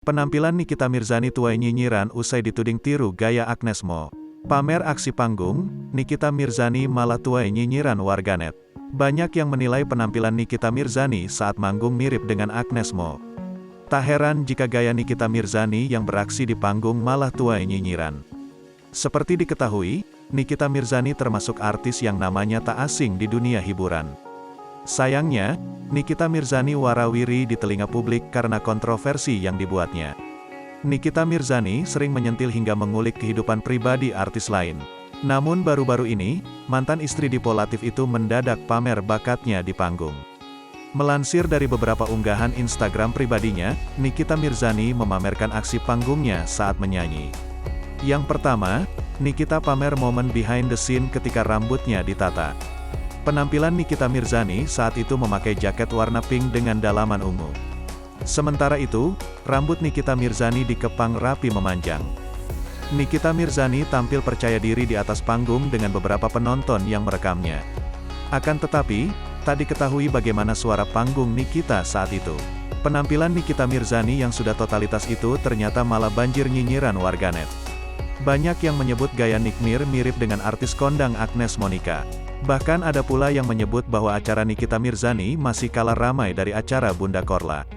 Penampilan Nikita Mirzani tuai nyinyiran usai dituding tiru gaya Agnes Mo. Pamer aksi panggung, Nikita Mirzani malah tuai nyinyiran warganet. Banyak yang menilai penampilan Nikita Mirzani saat manggung mirip dengan Agnes Mo. Tak heran jika gaya Nikita Mirzani yang beraksi di panggung malah tuai nyinyiran. Seperti diketahui, Nikita Mirzani termasuk artis yang namanya tak asing di dunia hiburan. Sayangnya, Nikita Mirzani warawiri di telinga publik karena kontroversi yang dibuatnya. Nikita Mirzani sering menyentil hingga mengulik kehidupan pribadi artis lain. Namun baru-baru ini, mantan istri Dipo Latif itu mendadak pamer bakatnya di panggung. Melansir dari beberapa unggahan Instagram pribadinya, Nikita Mirzani memamerkan aksi panggungnya saat menyanyi. Yang pertama, Nikita pamer momen behind the scene ketika rambutnya ditata. Penampilan Nikita Mirzani saat itu memakai jaket warna pink dengan dalaman ungu. Sementara itu, rambut Nikita Mirzani dikepang rapi memanjang. Nikita Mirzani tampil percaya diri di atas panggung dengan beberapa penonton yang merekamnya. Akan tetapi, tak diketahui bagaimana suara panggung Nikita saat itu. Penampilan Nikita Mirzani yang sudah totalitas itu ternyata malah banjir nyinyiran warganet. Banyak yang menyebut gaya Nikmir mirip dengan artis kondang Agnes Monica. Bahkan ada pula yang menyebut bahwa acara Nikita Mirzani masih kalah ramai dari acara Bunda Korla.